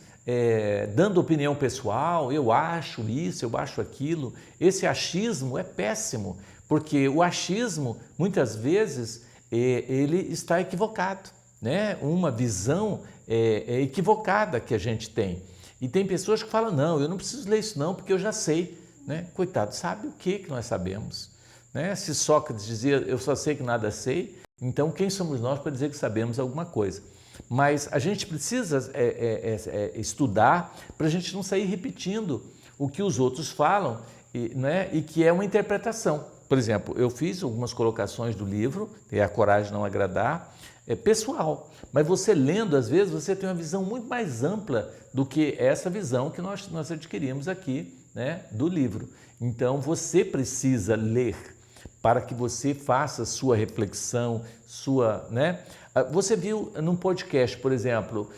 dando opinião pessoal, eu acho isso, eu acho aquilo. Esse achismo é péssimo, porque o achismo, muitas vezes, ele está equivocado, né? Uma visão equivocada que a gente tem. E tem pessoas que falam: não, eu não preciso ler isso não, porque eu já sei, né? Coitado, sabe o que nós sabemos? Né? Se Sócrates dizia: eu só sei que nada sei, então quem somos nós para dizer que sabemos alguma coisa? Mas a gente precisa estudar para a gente não sair repetindo o que os outros falam, né? E que é uma interpretação. Por exemplo, eu fiz algumas colocações do livro, A Coragem de Não Agradar, pessoal, mas você lendo, às vezes, você tem uma visão muito mais ampla do que essa visão que nós adquirimos aqui, né, do livro. Então, você precisa ler para que você faça sua reflexão, né? Você viu num podcast, por exemplo,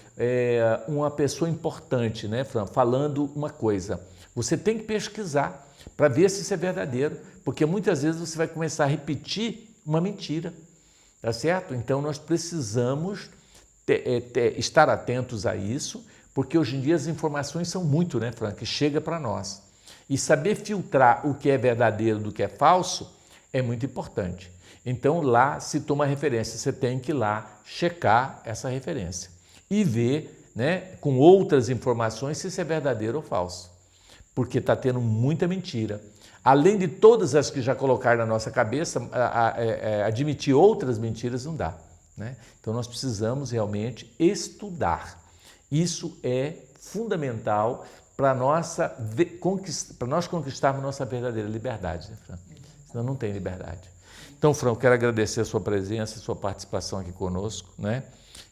uma pessoa importante, né, Fran, falando uma coisa. Você tem que pesquisar para ver se isso é verdadeiro, porque muitas vezes você vai começar a repetir uma mentira, tá certo? Então nós precisamos estar atentos a isso, porque hoje em dia as informações são muito, né, Fran, que chega para nós. E saber filtrar o que é verdadeiro do que é falso é muito importante. Então lá se toma referência, você tem que ir lá checar essa referência e ver, né, com outras informações se isso é verdadeiro ou falso. Porque está tendo muita mentira. Além de todas as que já colocaram na nossa cabeça, admitir outras mentiras não dá, né? Então nós precisamos realmente estudar. Isso é fundamental para nós conquistarmos nossa verdadeira liberdade, né, Fran? Senão não tem liberdade. Então, Fran, eu quero agradecer a sua presença, a sua participação aqui conosco, né?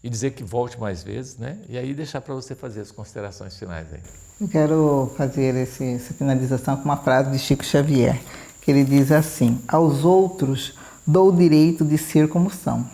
E dizer que volte mais vezes, né? E aí deixar para você fazer as considerações finais aí. Eu quero fazer essa finalização com uma frase de Chico Xavier, que ele diz assim: aos outros dou o direito de ser como são,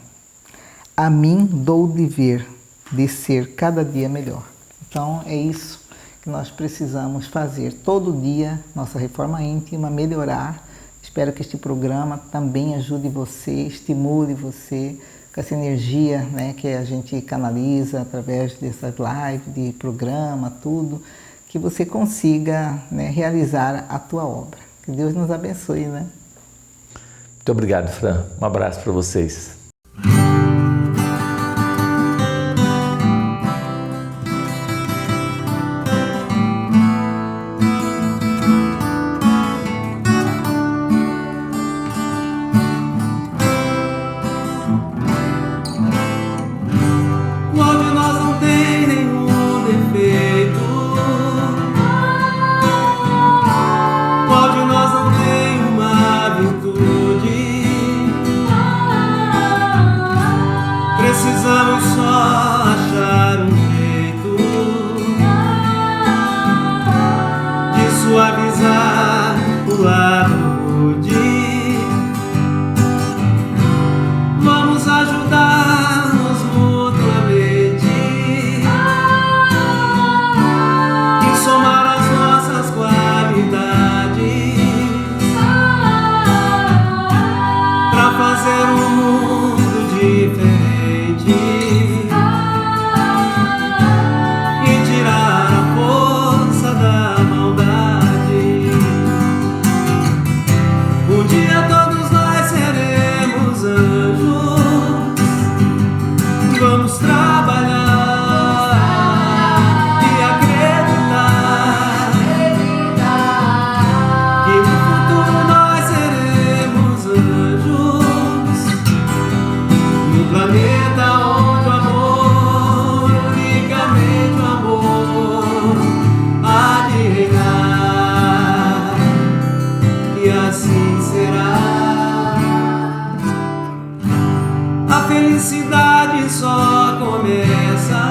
a mim dou o dever de ser cada dia melhor. Então é isso que nós precisamos fazer todo dia, nossa reforma íntima, melhorar. Espero que este programa também ajude você, estimule você com essa energia, né, que a gente canaliza através dessas lives, de programa, tudo, que você consiga, né, realizar a tua obra. Que Deus nos abençoe, né? Muito obrigado, Fran. Um abraço para vocês. Precisamos só achar um jeito de suavizar o lado rude. Vamos ajudar-nos mutuamente e somar as nossas qualidades para fazer um mundo diferente. E tirar a força da maldade. Um dia todos nós seremos anjos. Vamos trabalhar e acreditar que no futuro nós seremos anjos no planeta onde o amor, unicamente o amor, há de reinar, e assim será. A felicidade só começa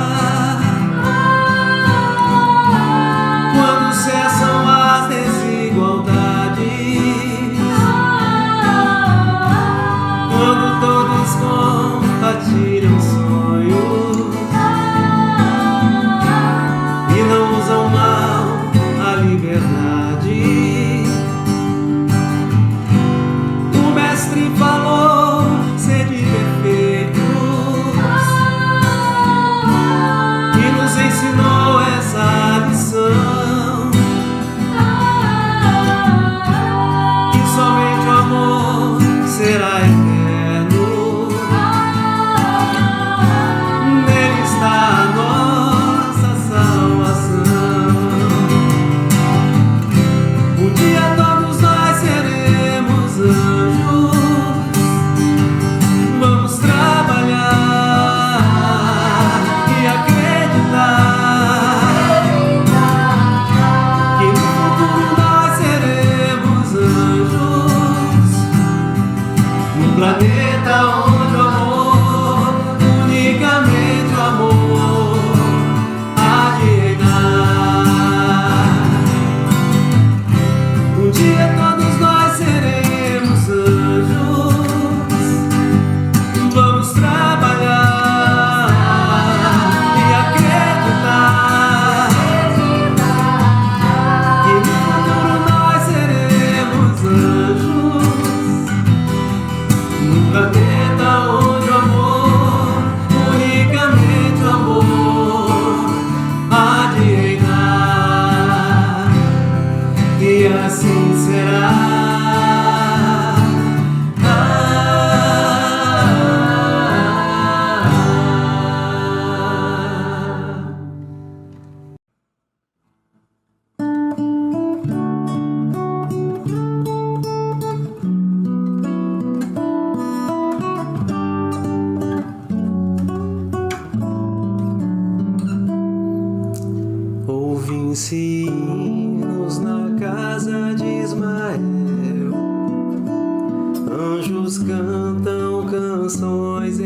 quando cessam as desigualdades, quando todos compartilham sonhos e não usam mal a liberdade. O mestre falou: sede perfeitos, e nos ensinou essa lição, que somente o amor será eterno. Planeta onde o amor, unicamente o amor, há de reinar. Um dia todos nós seremos anjos. Vamos trabalhar e acreditar que no futuro nós seremos anjos. Um planeta onde o amor, unicamente o amor, há de reinar, e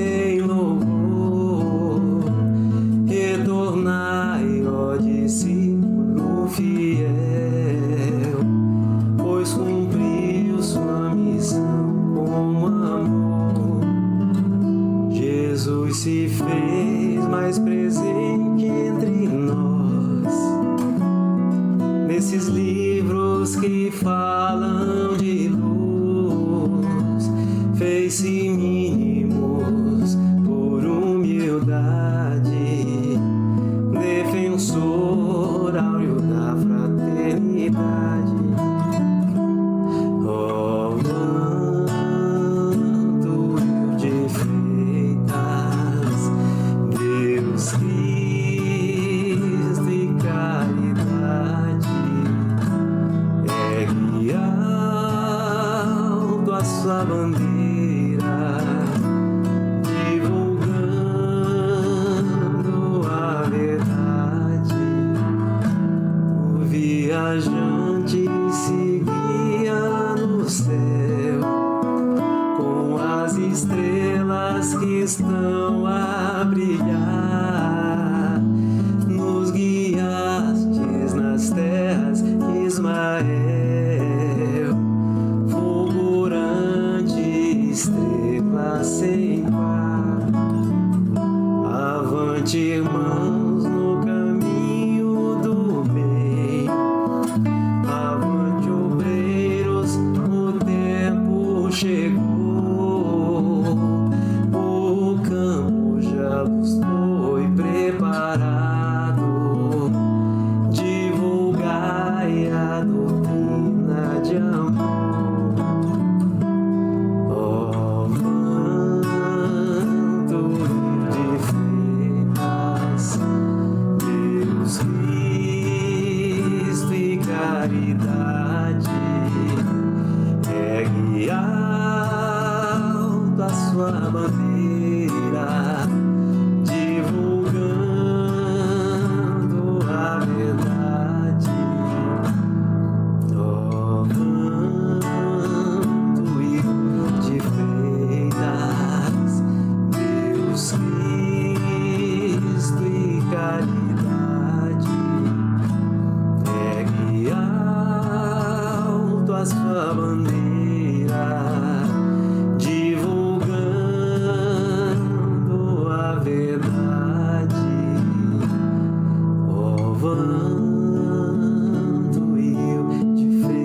em louvor. Retornai, ó discípulo fiel, pois cumpriu sua missão com amor. Jesus se fez mais presente entre nós, nesses livros que falam de luz, fez-se mínimos por humildade, defensor áureo da fraternidade. Ó manto de feitas, Deus Cristo e caridade, ergue alto a sua bandeira, divulgando a verdade. O viajante seguia no céu, com as estrelas que estão a brilhar. Nos guiastes nas terras de Ismael, fulgurante estrela sem par. Avante, irmãos, no caminho do bem. Avante, obreiros, o tempo chegou. O campo já vos foi preparado. Divulgai a doutrina de amor. Ó manto de feitas, Deus Cristo e caridade, ergue alto a sua bandeira, divulgando a verdade. Ó manto de feitas, Deus Cristo e caridade, ergue alto a sua bandeira, divulgando a verdade. Ó vantuil de feitas.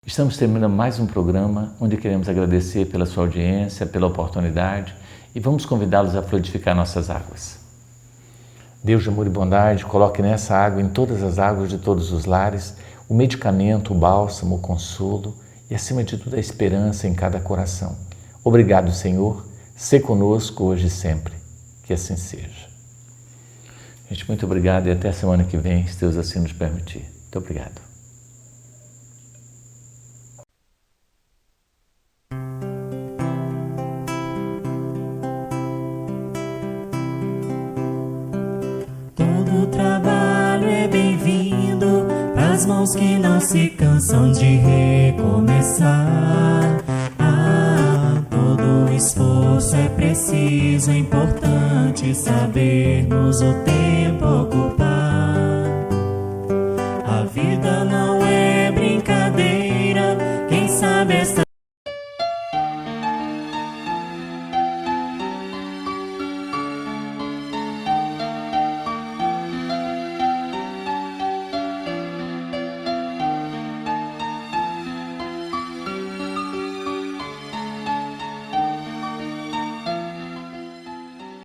Estamos terminando mais um programa onde queremos agradecer pela sua audiência, pela oportunidade e vamos convidá-los a fluidificar nossas águas. Deus de amor e bondade, coloque nessa água, em todas as águas de todos os lares, o medicamento, o bálsamo, o consolo e, acima de tudo, a esperança em cada coração. Obrigado, Senhor. Sê conosco hoje e sempre. Que assim seja. Gente, muito obrigado e até a semana que vem, se Deus assim nos permitir. Muito obrigado. Todo trabalho é bem-vindo, as mãos que não se cansam de recomeçar. Todo esforço é preciso, é importante sabermos o tempo ocupar.